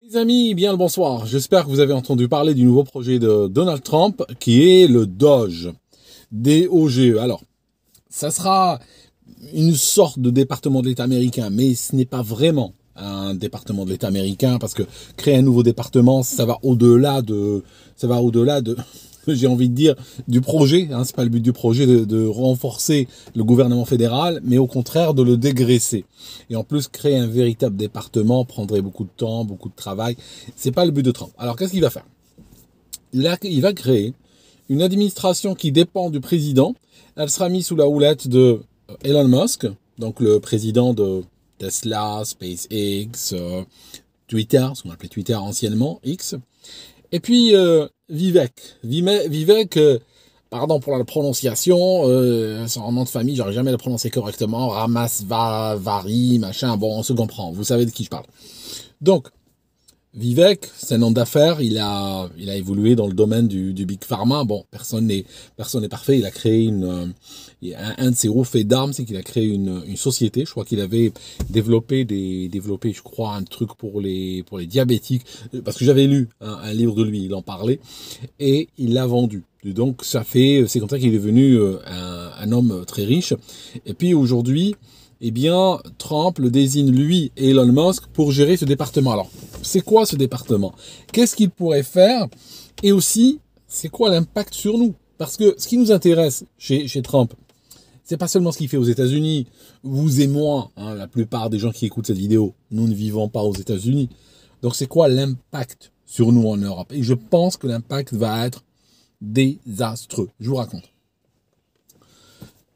Les amis, bien le bonsoir. J'espère que vous avez entendu parler du nouveau projet de Donald Trump qui est le Doge. D-O-G-E. Alors, ça sera une sorte de département de l'État américain, mais ce n'est pas vraiment un département de l'État américain parce que créer un nouveau département, ça va au-delà de, j'ai envie de dire, du projet. C'est pas le but du projet de renforcer le gouvernement fédéral, mais au contraire de le dégraisser. Et en plus, créer un véritable département prendrait beaucoup de temps, beaucoup de travail. C'est pas le but de Trump. Alors, qu'est-ce qu'il va faire? Il va créer une administration qui dépend du président. Elle sera mise sous la houlette de Elon Musk, donc le président de Tesla, SpaceX, Twitter, ce qu'on appelait Twitter anciennement, X. Et puis Vivek, pardon pour la prononciation, son nom de famille, j'aurais jamais le prononcer correctement, Ramaswamy, machin, bon, on se comprend, vous savez de qui je parle. Donc, Vivek, c'est un homme d'affaires, il a évolué dans le domaine du Big Pharma. Bon, personne n'est parfait. Il a créé un de ses hauts faits d'armes, c'est qu'il a créé une société. Je crois qu'il avait développé, je crois, un truc pour les diabétiques. Parce que j'avais lu un livre de lui, il en parlait. Et il l'a vendu. Donc, c'est comme ça qu'il est devenu un homme très riche. Et puis, aujourd'hui, eh bien, Trump le désigne, lui et Elon Musk, pour gérer ce département. Alors, c'est quoi ce département? Qu'est-ce qu'il pourrait faire? Et aussi, c'est quoi l'impact sur nous? Parce que ce qui nous intéresse chez Trump, c'est pas seulement ce qu'il fait aux États-Unis. Vous et moi, la plupart des gens qui écoutent cette vidéo, nous ne vivons pas aux États-Unis. Donc, c'est quoi l'impact sur nous en Europe? Et je pense que l'impact va être désastreux. Je vous raconte.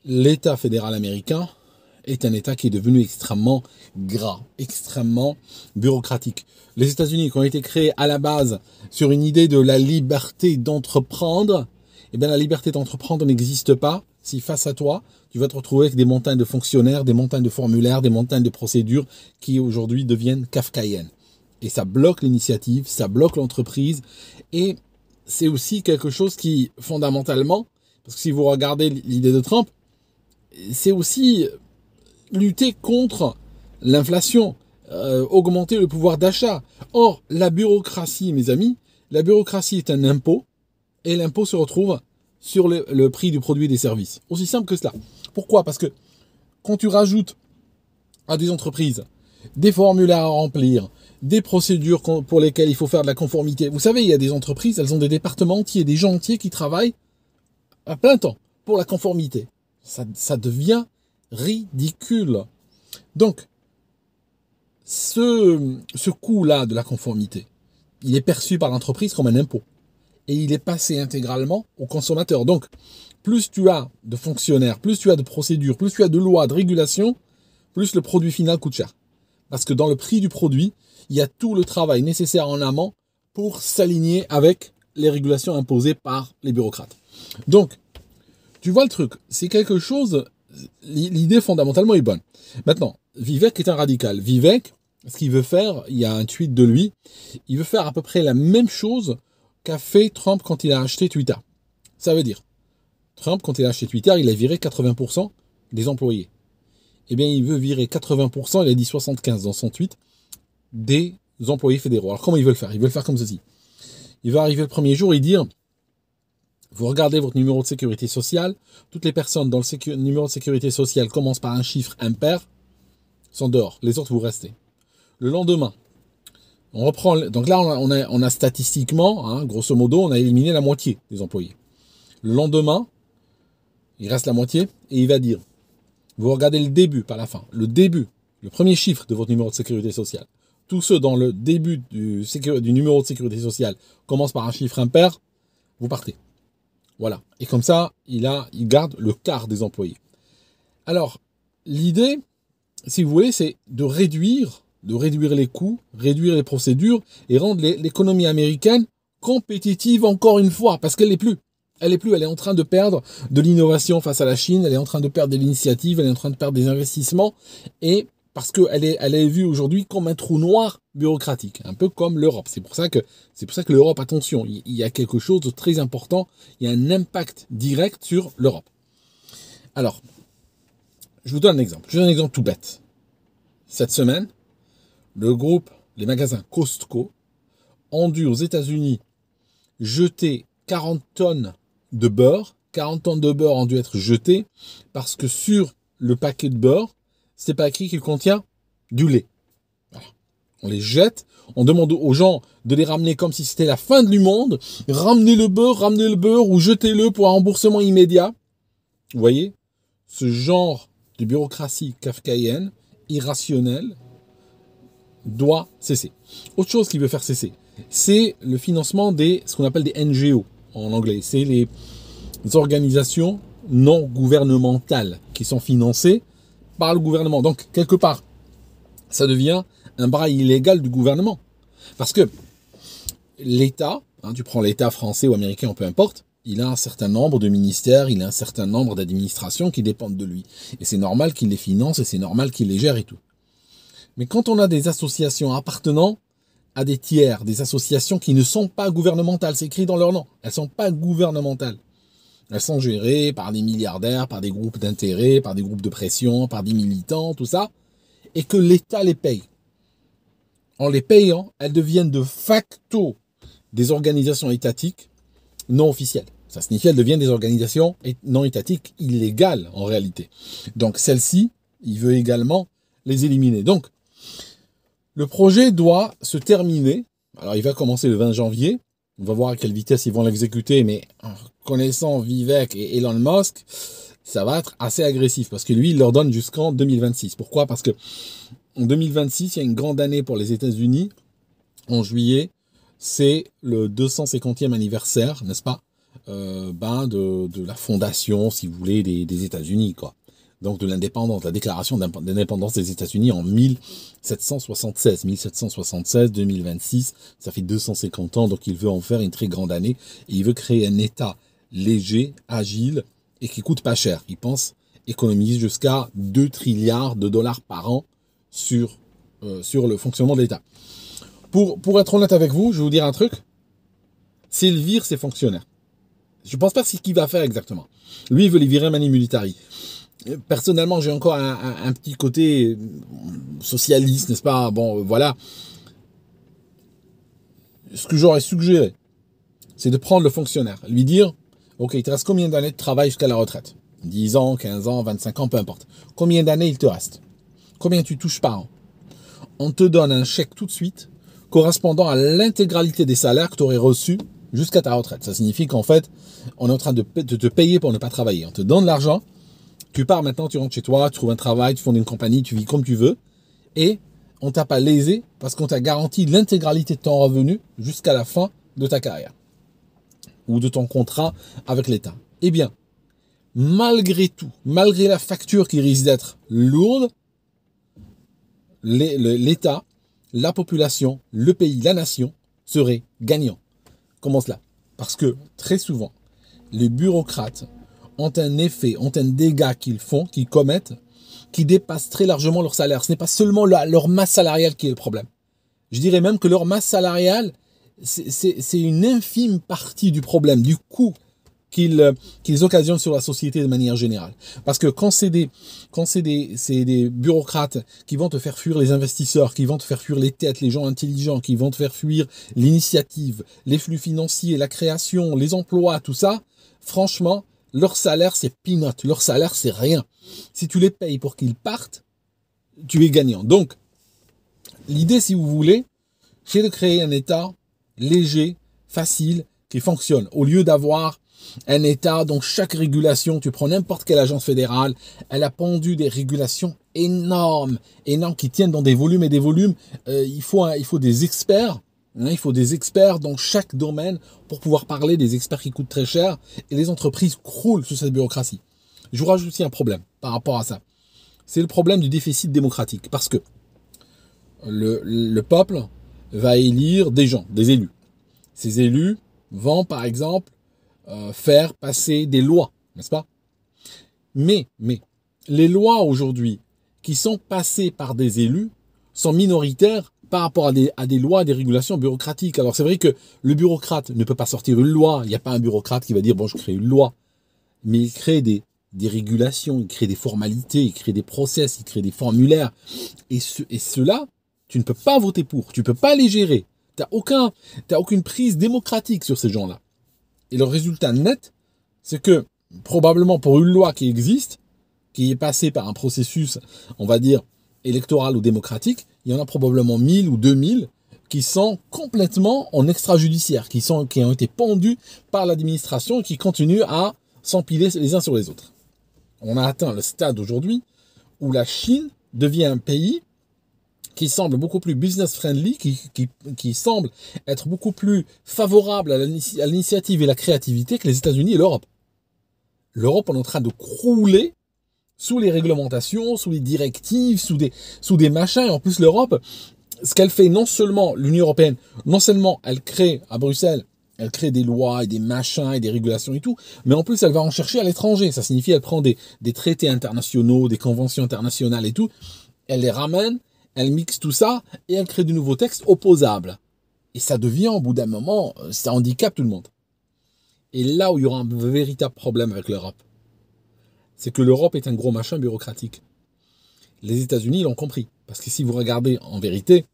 L'État fédéral américain est un État qui est devenu extrêmement gras, extrêmement bureaucratique. Les États-Unis, qui ont été créés à la base sur une idée de la liberté d'entreprendre, eh bien la liberté d'entreprendre n'existe pas si face à toi, tu vas te retrouver avec des montagnes de fonctionnaires, des montagnes de formulaires, des montagnes de procédures qui aujourd'hui deviennent kafkaïennes. Et ça bloque l'initiative, ça bloque l'entreprise, et c'est aussi quelque chose qui, fondamentalement, parce que si vous regardez l'idée de Trump, c'est aussi lutter contre l'inflation, augmenter le pouvoir d'achat. Or, la bureaucratie, mes amis, la bureaucratie est un impôt, et l'impôt se retrouve sur le prix du produit et des services. Aussi simple que cela. Pourquoi? Parce que quand tu rajoutes à des entreprises des formulaires à remplir, des procédures pour lesquelles il faut faire de la conformité. Vous savez, il y a des entreprises, elles ont des départements entiers, des gens entiers qui travaillent à plein temps pour la conformité. Ça devient ridicule. Donc, ce coût-là de la conformité, il est perçu par l'entreprise comme un impôt. Et il est passé intégralement au consommateur. Donc, plus tu as de fonctionnaires, plus tu as de procédures, plus tu as de lois, de régulations, plus le produit final coûte cher. Parce que dans le prix du produit, il y a tout le travail nécessaire en amont pour s'aligner avec les régulations imposées par les bureaucrates. Donc, tu vois le truc, c'est quelque chose, l'idée fondamentalement est bonne. Maintenant, Vivek est un radical. Vivek, ce qu'il veut faire, il y a un tweet de lui, il veut faire à peu près la même chose qu'a fait Trump quand il a acheté Twitter. Ça veut dire, Trump, quand il a acheté Twitter, il a viré 80% des employés. Eh bien, il veut virer 80%, il a dit 75 dans son tweet, des employés fédéraux. Alors, comment il veut le faire? Il veut le faire comme ceci. Il va arriver le premier jour et dire, vous regardez votre numéro de sécurité sociale, toutes les personnes dont le numéro de sécurité sociale commence par un chiffre impair sont dehors, les autres vous restez. Le lendemain, on reprend, donc là on a statistiquement, grosso modo, on a éliminé la moitié des employés. Le lendemain, il reste la moitié et il va dire, vous regardez le début, pas la fin, le début, le premier chiffre de votre numéro de sécurité sociale. Tous ceux dans le début du numéro de sécurité sociale commencent par un chiffre impair, vous partez. Voilà. Et comme ça, il garde le quart des employés. Alors, l'idée, si vous voulez, c'est de réduire les coûts, réduire les procédures et rendre l'économie américaine compétitive encore une fois, parce qu'elle n'est plus. Elle est en train de perdre de l'innovation face à la Chine, elle est en train de perdre de l'initiative, elle est en train de perdre des investissements, et parce qu'elle est vue aujourd'hui comme un trou noir bureaucratique, un peu comme l'Europe. C'est pour ça que l'Europe, attention, il y a quelque chose de très important, il y a un impact direct sur l'Europe. Alors, je vous donne un exemple. Je vous donne un exemple tout bête. Cette semaine, les magasins Costco ont dû aux États-Unis jeter 40 tonnes de beurre. 40 tonnes de beurre ont dû être jetées parce que sur le paquet de beurre, c'est pas écrit qu'il contient du lait. Voilà. On les jette, on demande aux gens de les ramener comme si c'était la fin du monde. Ramenez le beurre ou jetez-le pour un remboursement immédiat. Vous voyez, ce genre de bureaucratie kafkaïenne, irrationnelle, doit cesser. Autre chose qui veut faire cesser, c'est le financement ce qu'on appelle des NGO en anglais. C'est les organisations non gouvernementales qui sont financées par le gouvernement. Donc, quelque part, ça devient un bras illégal du gouvernement. Parce que l'État, tu prends l'État français ou américain, peu importe, il a un certain nombre de ministères, il a un certain nombre d'administrations qui dépendent de lui. Et c'est normal qu'il les finance et c'est normal qu'il les gère et tout. Mais quand on a des associations appartenant à des tiers, des associations qui ne sont pas gouvernementales, c'est écrit dans leur nom, elles ne sont pas gouvernementales. Elles sont gérées par des milliardaires, par des groupes d'intérêt, par des groupes de pression, par des militants, tout ça, et que l'État les paye. En les payant, elles deviennent de facto des organisations étatiques non officielles. Ça signifie qu'elles deviennent des organisations non étatiques illégales en réalité. Donc celles-ci, il veut également les éliminer. Donc, le projet doit se terminer. Alors, il va commencer le 20 janvier. On va voir à quelle vitesse ils vont l'exécuter, mais en connaissant Vivek et Elon Musk, ça va être assez agressif parce que lui, il leur donne jusqu'en 2026. Pourquoi? Parce que en 2026, il y a une grande année pour les États-Unis. En juillet, c'est le 250e anniversaire, n'est-ce pas, de la fondation, si vous voulez, des États-Unis, quoi. Donc de l'indépendance, la déclaration d'indépendance des États-Unis en 1776. 1776, 2026, ça fait 250 ans, donc il veut en faire une très grande année. Et il veut créer un État léger, agile et qui coûte pas cher. Il pense économiser jusqu'à 2 trilliards de dollars par an sur le fonctionnement de l'État. Pour être honnête avec vous, je vais vous dire un truc. S'il vire ses fonctionnaires, je pense pas c'est ce qu'il va faire exactement. Lui, il veut les virer mani militari. Personnellement, j'ai encore un petit côté socialiste, n'est-ce pas? Bon, voilà. Ce que j'aurais suggéré, c'est de prendre le fonctionnaire, lui dire, ok, il te reste combien d'années de travail jusqu'à la retraite? 10 ans, 15 ans, 25 ans, peu importe. Combien d'années il te reste? Combien tu touches par an? On te donne un chèque tout de suite, correspondant à l'intégralité des salaires que tu aurais reçus jusqu'à ta retraite. Ça signifie qu'en fait, on est en train de te payer pour ne pas travailler. On te donne l'argent. Tu pars maintenant, tu rentres chez toi, tu trouves un travail, tu fondes une compagnie, tu vis comme tu veux. Et on t'a pas lésé parce qu'on t'a garanti l'intégralité de ton revenu jusqu'à la fin de ta carrière. Ou de ton contrat avec l'État. Eh bien, malgré tout, malgré la facture qui risque d'être lourde, l'État, la population, le pays, la nation seraient gagnants. Comment cela? Parce que très souvent, les bureaucrates ont un effet, ont un dégât qu'ils commettent, qui dépasse très largement leur salaire. Ce n'est pas seulement leur masse salariale qui est le problème. Je dirais même que leur masse salariale, c'est une infime partie du problème, du coût qu'ils occasionnent sur la société de manière générale. Parce que quand c'est des bureaucrates qui vont te faire fuir les investisseurs, qui vont te faire fuir les têtes, les gens intelligents, qui vont te faire fuir l'initiative, les flux financiers, la création, les emplois, tout ça, franchement, leur salaire, c'est peanut. Leur salaire, c'est rien. Si tu les payes pour qu'ils partent, tu es gagnant. Donc, l'idée, si vous voulez, c'est de créer un État léger, facile, qui fonctionne. Au lieu d'avoir un État dont chaque régulation, tu prends n'importe quelle agence fédérale, elle a pondu des régulations énormes, qui tiennent dans des volumes et des volumes. Il faut des experts. Il faut des experts dans chaque domaine pour pouvoir parler, des experts qui coûtent très cher, et les entreprises croulent sous cette bureaucratie. Je vous rajoute aussi un problème par rapport à ça. C'est le problème du déficit démocratique, parce que le peuple va élire des gens, des élus. Ces élus vont, par exemple, faire passer des lois, n'est-ce pas? Mais les lois aujourd'hui qui sont passées par des élus sont minoritaires par rapport à des lois, des régulations bureaucratiques. Alors c'est vrai que le bureaucrate ne peut pas sortir une loi. Il n'y a pas un bureaucrate qui va dire, bon, je crée une loi. Mais il crée des régulations, il crée des formalités, il crée des process, il crée des formulaires. Et ceux-là, tu ne peux pas voter pour, tu ne peux pas les gérer. T'as aucune prise démocratique sur ces gens-là. Et le résultat net, c'est que, probablement pour une loi qui existe, qui est passée par un processus, on va dire, électoral ou démocratique, il y en a probablement 1000 ou 2000 qui sont complètement en extrajudiciaire, qui ont été pendus par l'administration et qui continuent à s'empiler les uns sur les autres. On a atteint le stade aujourd'hui où la Chine devient un pays qui semble beaucoup plus business friendly, qui semble être beaucoup plus favorable à l'initiative et la créativité que les États-Unis et l'Europe. L'Europe est en train de crouler sous les réglementations, sous les directives, sous des machins. Et en plus, l'Europe, ce qu'elle fait, non seulement l'Union européenne, non seulement elle crée à Bruxelles, elle crée des lois et des machins et des régulations et tout, mais en plus, elle va en chercher à l'étranger. Ça signifie qu'elle prend des traités internationaux, des conventions internationales et tout, elle les ramène, elle mixe tout ça et elle crée de nouveaux textes opposables. Et ça devient, au bout d'un moment, ça handicape tout le monde. Et là où il y aura un véritable problème avec l'Europe, c'est que l'Europe est un gros machin bureaucratique. Les États-Unis l'ont compris. Parce que si vous regardez en vérité,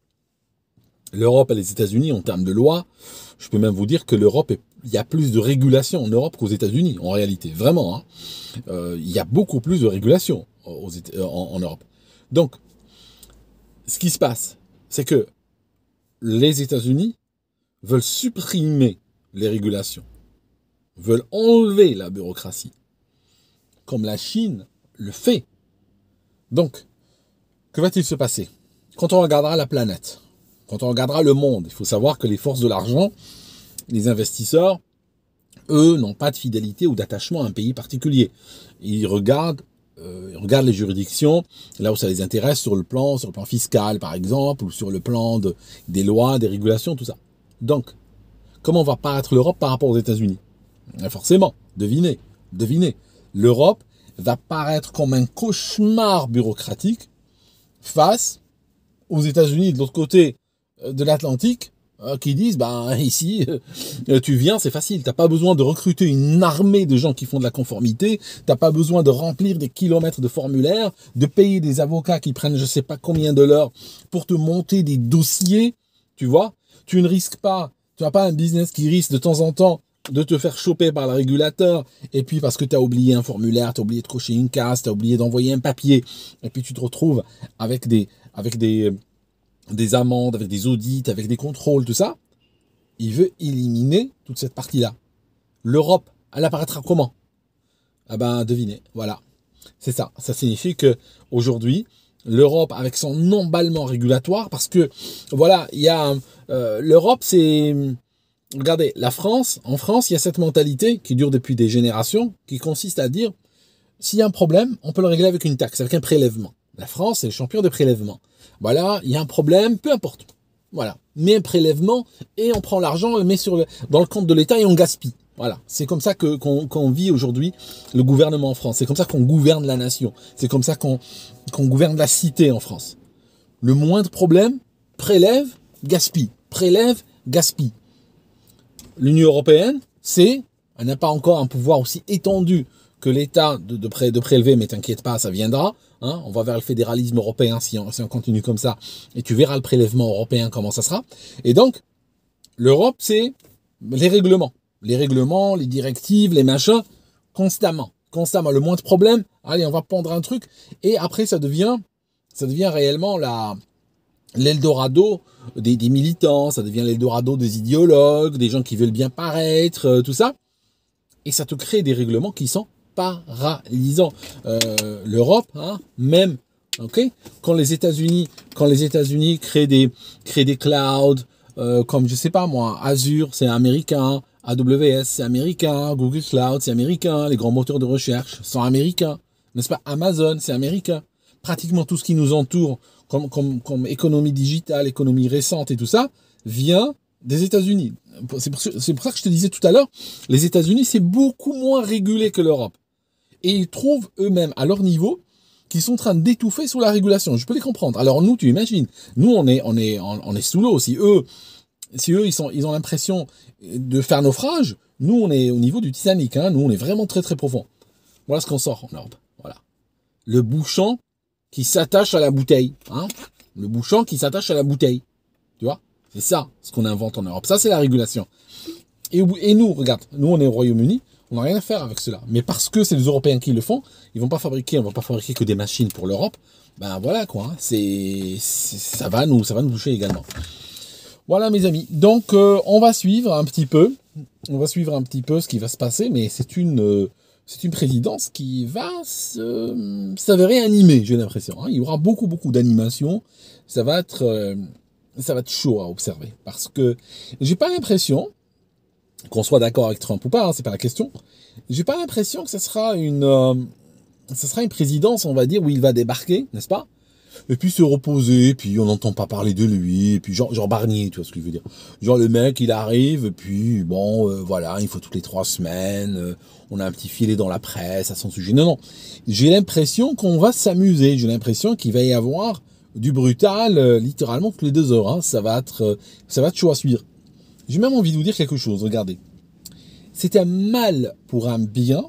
l'Europe et les États-Unis en termes de loi, je peux même vous dire que il y a plus de régulation en Europe qu'aux États-Unis, en réalité. Vraiment. Hein. Il y a beaucoup plus de régulation en Europe. Donc, ce qui se passe, c'est que les États-Unis veulent supprimer les régulations, veulent enlever la bureaucratie, comme la Chine le fait. Donc, que va-t-il se passer? Quand on regardera la planète, quand on regardera le monde, il faut savoir que les forces de l'argent, les investisseurs, eux, n'ont pas de fidélité ou d'attachement à un pays particulier. Ils regardent les juridictions, là où ça les intéresse, sur le plan fiscal, par exemple, ou sur le plan des lois, des régulations, tout ça. Donc, comment va paraître l'Europe par rapport aux États-Unis? Forcément, devinez. L'Europe va paraître comme un cauchemar bureaucratique face aux États-Unis de l'autre côté de l'Atlantique, qui disent, ici, tu viens, c'est facile, t'as pas besoin de recruter une armée de gens qui font de la conformité, t'as pas besoin de remplir des kilomètres de formulaires, de payer des avocats qui prennent je sais pas combien de l'heure pour te monter des dossiers, tu vois, tu ne risques pas, tu n'as pas un business qui risque de temps en temps de te faire choper par le régulateur, et puis parce que tu as oublié un formulaire, tu as oublié de cocher une case, tu as oublié d'envoyer un papier, et puis tu te retrouves avec des amendes, avec des audits, avec des contrôles, tout ça. Il veut éliminer toute cette partie-là. L'Europe, elle apparaîtra comment? Devinez, voilà. C'est ça. Ça signifie que aujourd'hui, l'Europe, avec son emballement régulatoire, parce que, voilà, il y a l'Europe, c'est... Regardez, en France, il y a cette mentalité qui dure depuis des générations, qui consiste à dire, s'il y a un problème, on peut le régler avec une taxe, avec un prélèvement. La France est le champion des prélèvements. Voilà, il y a un problème, peu importe. Voilà, met un prélèvement et on prend l'argent, on le met dans le compte de l'État et on gaspille. Voilà, c'est comme ça qu'on vit aujourd'hui le gouvernement en France. C'est comme ça qu'on gouverne la nation. C'est comme ça qu'on gouverne la cité en France. Le moindre problème, prélève, gaspille. Prélève, gaspille. L'Union européenne, elle n'a pas encore un pouvoir aussi étendu que l'État de prélever, mais t'inquiète pas, ça viendra. Hein, on va vers le fédéralisme européen si on continue comme ça. Et tu verras le prélèvement européen, comment ça sera. Et donc, l'Europe, c'est les règlements. Les règlements, les directives, les machins, constamment. Le moindre problème, allez, on va pondre un truc. Et après, ça devient réellement l'Eldorado des militants, ça devient l'Eldorado des idéologues, des gens qui veulent bien paraître, tout ça. Et ça te crée des règlements qui sont paralysants. L'Europe, hein, même, ok, quand les États-Unis créent des clouds, comme je sais pas moi, Azure, c'est américain, AWS, c'est américain, Google Cloud, c'est américain, les grands moteurs de recherche sont américains, n'est-ce pas? Amazon, c'est américain. Pratiquement tout ce qui nous entoure, comme économie digitale, économie récente et tout ça, vient des États-Unis. C'est pour ça que je te disais tout à l'heure, les États-Unis, c'est beaucoup moins régulé que l'Europe. Et ils trouvent eux-mêmes, à leur niveau, qu'ils sont en train d'étouffer sous la régulation. Je peux les comprendre. Alors nous, tu imagines, nous, on est sous l'eau. Si eux, ils ont l'impression de faire naufrage, nous, on est au niveau du Titanic. Hein. Nous, on est vraiment très, très profond. Voilà ce qu'on sort en Europe. Voilà. Le bouchon qui s'attache à la bouteille. Hein. Le bouchon qui s'attache à la bouteille. Tu vois? C'est ça, ce qu'on invente en Europe. Ça, c'est la régulation. Et nous, regarde, nous, on est au Royaume-Uni, on n'a rien à faire avec cela. Mais parce que c'est les Européens qui le font, on va pas fabriquer que des machines pour l'Europe. Ben voilà quoi, hein. Ça va nous boucher également. Voilà mes amis. Donc on va suivre un petit peu ce qui va se passer, mais c'est une présidence qui va s'avérer animée, j'ai l'impression. Hein. Il y aura beaucoup d'animation. Ça va être chaud à observer parce que j'ai pas l'impression qu'on soit d'accord avec Trump ou pas, hein, c'est pas la question. J'ai pas l'impression que ce sera une présidence, on va dire, où il va débarquer, n'est-ce pas? Et puis se reposer, puis on n'entend pas parler de lui, et puis genre Barnier, tu vois ce que je veux dire. Genre le mec, il arrive, et puis bon, voilà, il faut toutes les 3 semaines, on a un petit filet dans la presse à son sujet. Non, j'ai l'impression qu'on va s'amuser, j'ai l'impression qu'il va y avoir du brutal, littéralement toutes les 2 heures. Hein. Ça va être chaud à suivre. J'ai même envie de vous dire quelque chose, regardez. C'est un mal pour un bien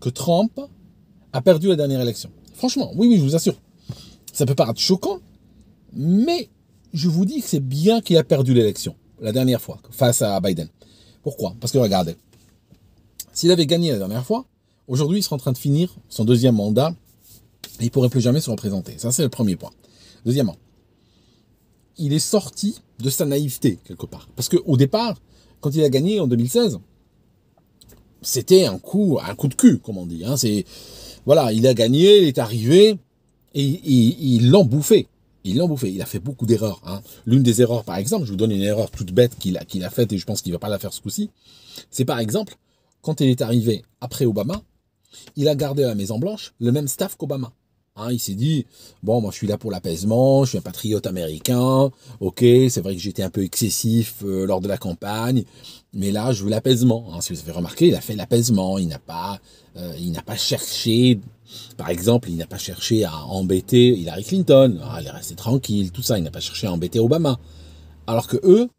que Trump a perdu la dernière élection. Franchement, oui, je vous assure. Ça peut paraître choquant, mais je vous dis que c'est bien qu'il a perdu l'élection, la dernière fois, face à Biden. Pourquoi? Parce que regardez, s'il avait gagné la dernière fois, aujourd'hui il serait en train de finir son 2e mandat et il ne pourrait plus jamais se représenter. Ça, c'est le premier point. Deuxièmement, il est sorti de sa naïveté, quelque part. Parce qu'au départ, quand il a gagné en 2016, c'était un coup de cul, comme on dit. Hein. Voilà, il a gagné, il est arrivé, et ils l'ont bouffé. Il a fait beaucoup d'erreurs. Hein. L'une des erreurs, par exemple, je vous donne une erreur toute bête qu'il a faite, et je pense qu'il ne va pas la faire ce coup-ci, c'est par exemple, quand il est arrivé après Obama, il a gardé à la Maison-Blanche le même staff qu'Obama. Hein, il s'est dit, bon, moi je suis là pour l'apaisement, je suis un patriote américain, ok, c'est vrai que j'étais un peu excessif lors de la campagne, mais là je veux l'apaisement. Hein, si vous avez remarqué, il a fait l'apaisement, il n'a pas cherché, par exemple, il n'a pas cherché à embêter Hillary Clinton, il est resté tranquille, tout ça, il n'a pas cherché à embêter Obama. Alors que eux,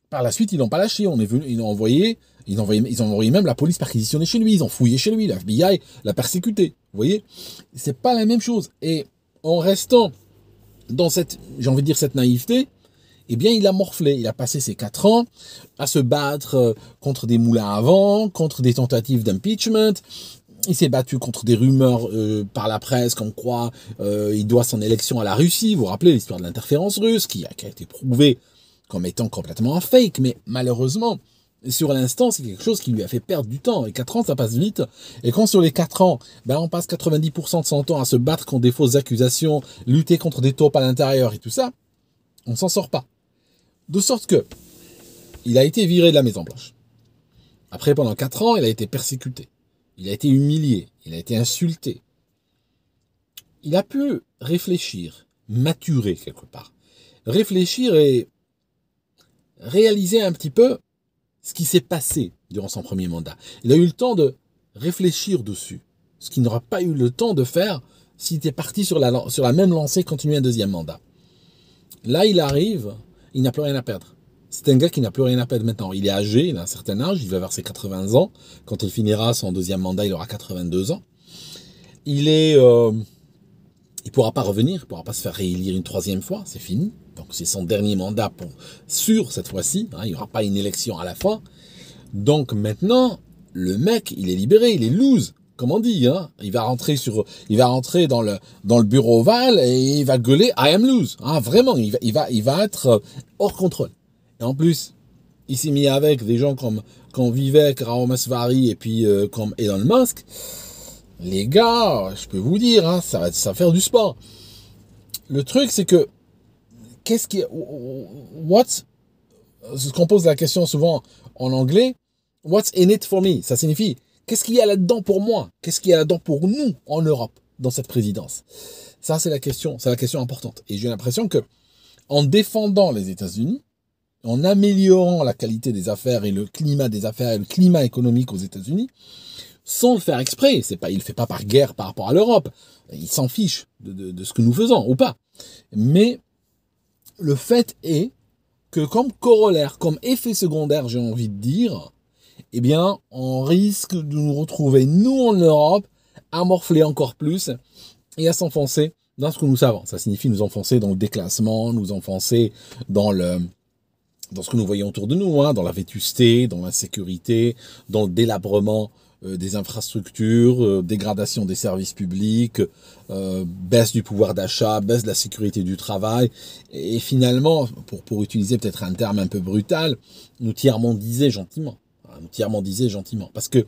par la suite, ils l'ont pas lâché, ils ont envoyé même la police perquisitionner chez lui, ils ont fouillé chez lui, la FBI l'a persécuté. Vous voyez, c'est pas la même chose. Et en restant dans cette naïveté, eh bien, il a morflé. Il a passé ses 4 ans à se battre contre des moulins à vent, contre des tentatives d'impeachment. Il s'est battu contre des rumeurs par la presse comme quoi il doit son élection à la Russie. Vous vous rappelez l'histoire de l'interférence russe qui a été prouvée comme étant complètement un fake, mais malheureusement, sur l'instant, c'est quelque chose qui lui a fait perdre du temps. Et 4 ans, ça passe vite. Et quand sur les 4 ans, on passe 90% de son temps à se battre contre des fausses accusations, lutter contre des taupes à l'intérieur et tout ça, on ne s'en sort pas. De sorte que, il a été viré de la Maison-Blanche. Après, pendant 4 ans, il a été persécuté. Il a été humilié. Il a été insulté. Il a pu réfléchir, maturer quelque part. Réfléchir et réaliser un petit peu ce qui s'est passé durant son premier mandat. Il a eu le temps de réfléchir dessus, ce qu'il n'aura pas eu le temps de faire s'il était parti sur la même lancée, continuer un 2e mandat. Là, il arrive, il n'a plus rien à perdre. C'est un gars qui n'a plus rien à perdre maintenant. Il est âgé, il a un certain âge, il va vers ses 80 ans. Quand il finira son 2e mandat, il aura 82 ans. Il pourra pas revenir, il pourra pas se faire réélire une 3e fois, c'est fini. Donc c'est son dernier mandat sûr cette fois-ci, hein, il n'y aura pas une élection à la fin. Donc maintenant, le mec, il est libéré, il est loose, comme on dit. Hein. Il va rentrer dans le bureau ovale et il va gueuler I am loose. Hein, vraiment, il va être hors contrôle. Et en plus, il s'est mis avec des gens comme Vivek Ramaswamy et puis comme Elon Musk. Les gars, je peux vous dire, hein, ça va faire du sport. Le truc, c'est que ce qu'on pose la question souvent en anglais, what's in it for me? Ça signifie, qu'est-ce qu'il y a là-dedans pour moi? Qu'est-ce qu'il y a là-dedans pour nous en Europe dans cette présidence? Ça, c'est la question importante. Et j'ai l'impression que en défendant les États-Unis, en améliorant la qualité des affaires et le climat des affaires et le climat économique aux États-Unis, sans le faire exprès, il le fait pas par guerre par rapport à l'Europe, il s'en fiche de ce que nous faisons ou pas. Mais le fait est que comme corollaire, comme effet secondaire, j'ai envie de dire, eh bien, on risque de nous retrouver, nous en Europe, à morfler encore plus et à s'enfoncer dans ce que nous savons. Ça signifie nous enfoncer dans le déclassement, nous enfoncer dans dans ce que nous voyons autour de nous, hein, dans la vétusté, dans l'insécurité, dans le délabrement des infrastructures, dégradation des services publics, baisse du pouvoir d'achat, baisse de la sécurité du travail, et finalement, pour utiliser peut-être un terme un peu brutal, nous tiers-mondiser gentiment. Hein, nous tiers-mondiser gentiment. Parce que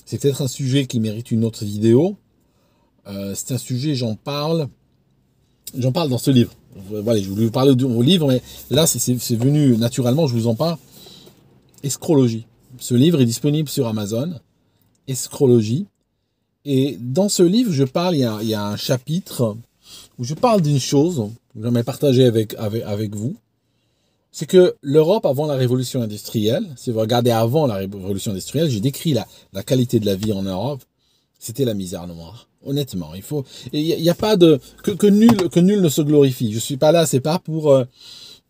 c'est peut-être un sujet qui mérite une autre vidéo. C'est un sujet, j'en parle dans ce livre. Voilà, je voulais vous parler de mon livre, mais là, c'est venu naturellement, je vous en parle. Escrologie. Ce livre est disponible sur Amazon. Escrologie. Et dans ce livre, il y a un chapitre où je parle d'une chose que j'aimerais partager avec vous. C'est que l'Europe, avant la révolution industrielle, si vous regardez avant la révolution industrielle, j'ai décrit la qualité de la vie en Europe, c'était la misère noire. Honnêtement, il n'y a pas de que nul ne se glorifie. Je suis pas là, c'est pas pour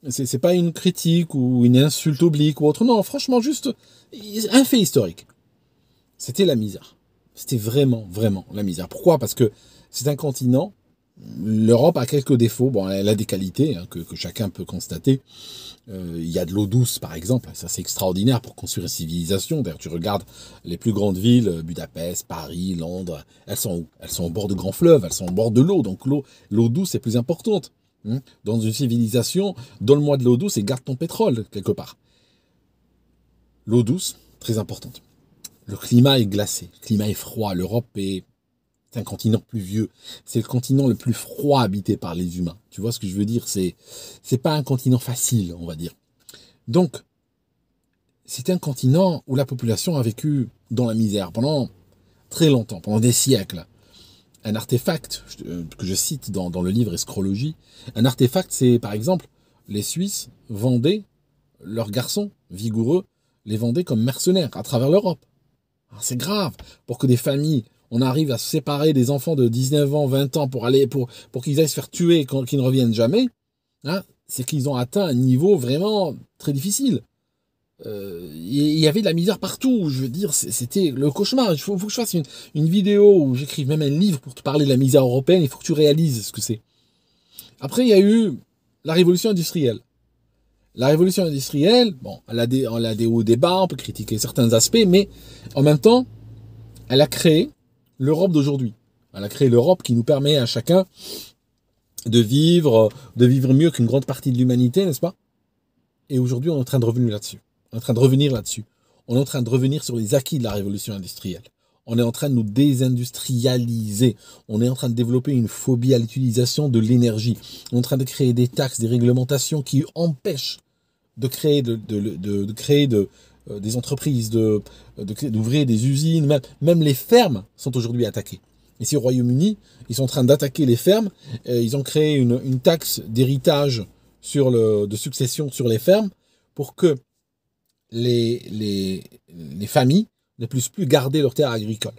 c'est pas une critique ou une insulte oblique ou autre. Non, franchement, juste un fait historique. C'était la misère. C'était vraiment la misère. Pourquoi? Parce que c'est un continent. L'Europe a quelques défauts. Bon, elle a des qualités hein, que chacun peut constater. Il y a de l'eau douce, par exemple. Ça, c'est extraordinaire pour construire une civilisation. D'ailleurs, tu regardes les plus grandes villes, Budapest, Paris, Londres, elles sont où? Elles sont au bord de grands fleuves, elles sont au bord de l'eau. Donc, l'eau douce est plus importante. Dans une civilisation, donne-moi de l'eau douce et garde ton pétrole, quelque part. L'eau douce, très importante. Le climat est glacé, le climat est froid. L'Europe est un continent pluvieux. C'est le continent le plus froid habité par les humains. Tu vois ce que je veux dire? C'est pas un continent facile, on va dire. Donc, c'est un continent où la population a vécu dans la misère pendant très longtemps, pendant des siècles. Un artefact que je cite dans le livre Escrologie, un artefact, c'est par exemple, les Suisses vendaient leurs garçons vigoureux, les vendaient comme mercenaires à travers l'Europe. C'est grave pour que des familles, on arrive à se séparer des enfants de 19 ans, 20 ans pour qu'ils aillent se faire tuer et qu'ils ne reviennent jamais. Hein, c'est qu'ils ont atteint un niveau vraiment très difficile. Il y avait de la misère partout. Je veux dire, c'était le cauchemar. Il faut que je fasse une vidéo où j'écrive même un livre pour te parler de la misère européenne. Il faut que tu réalises ce que c'est. Après, il y a eu la révolution industrielle. La révolution industrielle, bon, elle a des hauts et des bas, on peut critiquer certains aspects, mais en même temps, elle a créé l'Europe d'aujourd'hui. Elle a créé l'Europe qui nous permet à chacun de vivre mieux qu'une grande partie de l'humanité, n'est-ce pas? Et aujourd'hui, on est en train de revenir là-dessus. On est en train de revenir là-dessus. On est en train de revenir sur les acquis de la révolution industrielle. On est en train de nous désindustrialiser. On est en train de développer une phobie à l'utilisation de l'énergie. On est en train de créer des taxes, des réglementations qui empêchent de créer des entreprises, d'ouvrir des usines. Même les fermes sont aujourd'hui attaquées. Ici au Royaume-Uni, ils sont en train d'attaquer les fermes. Ils ont créé une taxe d'héritage de succession sur les fermes pour que les familles ne puissent plus garder leurs terres agricoles.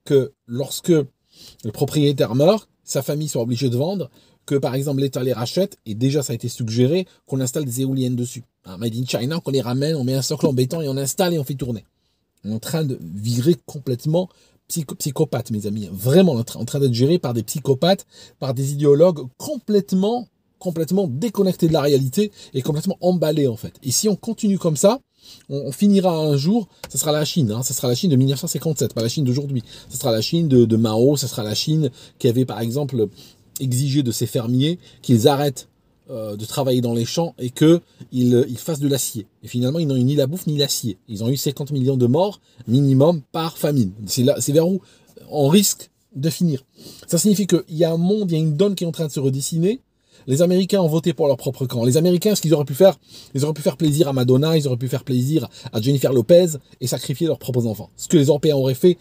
Que lorsque le propriétaire meurt, sa famille soit obligée de vendre, que par exemple l'État les rachète, et déjà ça a été suggéré qu'on installe des éoliennes dessus. Made in China, qu'on les ramène, on met un socle en béton et on installe et on fait tourner. On est en train de virer complètement psychopathe, mes amis. Vraiment en train d'être géré par des psychopathes, par des idéologues complètement déconnectés de la réalité et complètement emballés en fait. Et si on continue comme ça, on finira un jour, ça sera la Chine, ça sera la Chine de 1957, pas la Chine d'aujourd'hui. Ça sera la Chine de Mao, ça sera la Chine qui avait par exemple exigé de ses fermiers qu'ils arrêtent de travailler dans les champs et qu'ils fassent de l'acier. Et finalement, ils n'ont eu ni la bouffe ni l'acier. Ils ont eu 50 millions de morts minimum par famine. C'est vers où on risque de finir. Ça signifie qu'il y a un monde, il y a une donne qui est en train de se redessiner. Les Américains ont voté pour leur propre camp. Les Américains, ce qu'ils auraient pu faire, ils auraient pu faire plaisir à Madonna, ils auraient pu faire plaisir à Jennifer Lopez et sacrifier leurs propres enfants. Ce que les Européens auraient fait,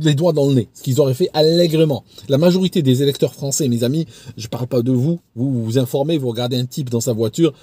les doigts dans le nez. Ce qu'ils auraient fait allègrement. La majorité des électeurs français, mes amis, je parle pas de vous, vous vous informez, vous regardez un type dans sa voiture,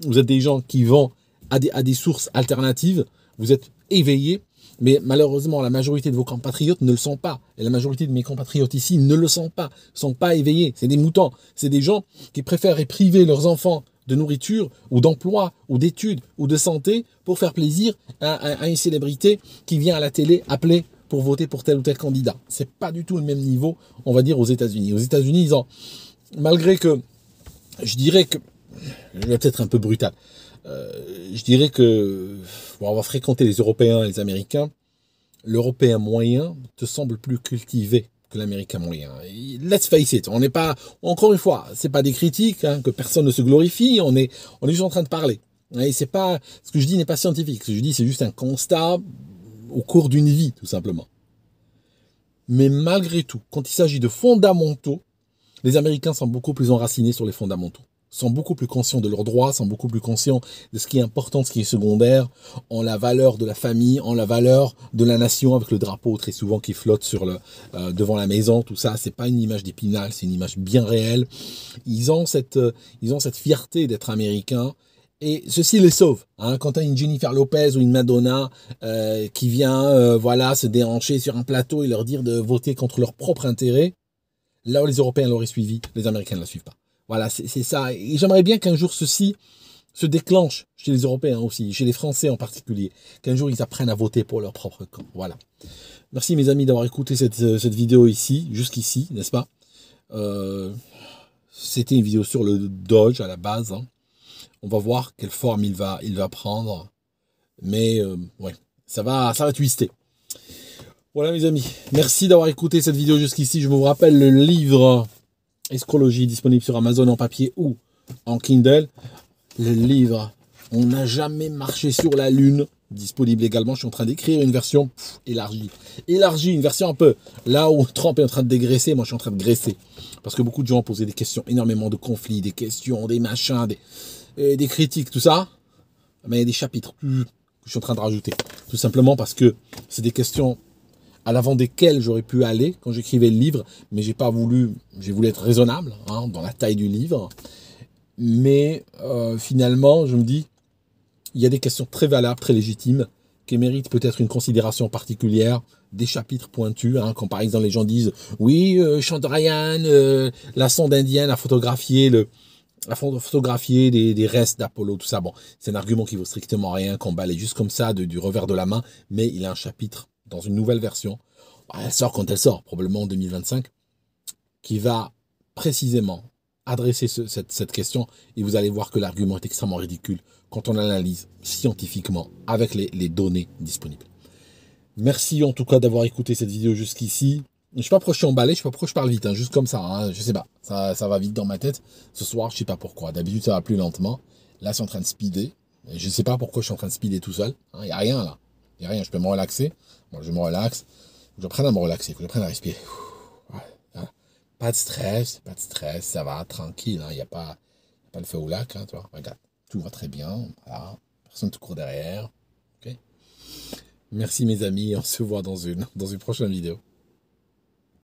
vous êtes des gens qui vont à des sources alternatives, vous êtes éveillés, mais malheureusement, la majorité de vos compatriotes ne le sont pas. Et la majorité de mes compatriotes ici ne le sont pas. Ils ne sont pas éveillés. C'est des moutons. C'est des gens qui préfèrent priver leurs enfants de nourriture ou d'emploi ou d'études ou de santé pour faire plaisir à une célébrité qui vient à la télé appeler pour voter pour tel ou tel candidat. C'est pas du tout le même niveau, on va dire, aux États-Unis. Aux États-Unis, ils ont, malgré que, je dirais que, je vais peut-être un peu brutal, Je dirais que pour avoir fréquenté les Européens et les Américains, l'Européen moyen te semble plus cultivé que l'Américain moyen. Et let's face it, on n'est pas, encore une fois, c'est pas des critiques, hein, que personne ne se glorifie, on est juste en train de parler. Et c'est pas, ce que je dis n'est pas scientifique, ce que je dis c'est juste un constat au cours d'une vie, tout simplement. Mais malgré tout, quand il s'agit de fondamentaux, les Américains sont beaucoup plus enracinés sur les fondamentaux, sont beaucoup plus conscients de leurs droits, sont beaucoup plus conscients de ce qui est important, de ce qui est secondaire, en la valeur de la famille, en la valeur de la nation, avec le drapeau très souvent qui flotte sur devant la maison, tout ça, c'est pas une image d'Épinal, c'est une image bien réelle. Ils ont cette fierté d'être américains. Et ceci les sauve. Hein, quand tu as une Jennifer Lopez ou une Madonna qui vient voilà, se déhancher sur un plateau et leur dire de voter contre leur propre intérêt, là où les Européens l'auraient suivi, les Américains ne la suivent pas. Voilà, c'est ça. Et j'aimerais bien qu'un jour ceci se déclenche chez les Européens aussi, chez les Français en particulier. Qu'un jour ils apprennent à voter pour leur propre camp. Voilà. Merci mes amis d'avoir écouté cette vidéo ici, jusqu'ici, n'est-ce pas? C'était une vidéo sur le Doge à la base. Hein. On va voir quelle forme il va prendre. Mais ouais, ça va twister. Voilà mes amis, merci d'avoir écouté cette vidéo jusqu'ici. Je vous rappelle le livre Escrologie disponible sur Amazon en papier ou en Kindle. Le livre On n'a jamais marché sur la Lune, disponible également. Je suis en train d'écrire une version élargie. Une version un peu là où Trump est en train de dégraisser, moi je suis en train de graisser. Parce que beaucoup de gens ont posé des questions, énormément de conflits, des questions, des machins, des critiques, tout ça. Mais il y a des chapitres que je suis en train de rajouter. Tout simplement parce que c'est des questions à l'avant desquelles j'aurais pu aller quand j'écrivais le livre, mais j'ai voulu être raisonnable hein, dans la taille du livre. Mais finalement, je me dis, il y a des questions très valables, très légitimes, qui méritent peut-être une considération particulière, des chapitres pointus, hein, quand par exemple les gens disent, oui, Chandrayaan, la sonde indienne a photographié des restes d'Apollo, tout ça. Bon, c'est un argument qui vaut strictement rien, qu'on balaye juste comme ça du revers de la main, mais il a un chapitre dans une nouvelle version. Elle sort quand elle sort, probablement en 2025, qui va précisément adresser cette question, et vous allez voir que l'argument est extrêmement ridicule quand on l'analyse scientifiquement avec les données disponibles. Merci en tout cas d'avoir écouté cette vidéo jusqu'ici. Je sais pas pourquoi je suis emballé, je sais pas pourquoi je parle vite, hein, juste comme ça, hein, je sais pas, ça va vite dans ma tête. Ce soir, je sais pas pourquoi, d'habitude ça va plus lentement. Là, c'est en train de speeder, et je sais pas pourquoi je suis en train de speeder tout seul. Il y a rien là, il y a rien, je peux me relaxer. Bon, je me relaxe, je prends à me relaxer, je prenne à respirer. Voilà. Pas de stress, ça va, tranquille, il n'y a pas le feu au lac, hein, tu vois, regarde, tout va très bien, voilà, personne ne te court derrière, ok. Merci mes amis, on se voit dans une prochaine vidéo.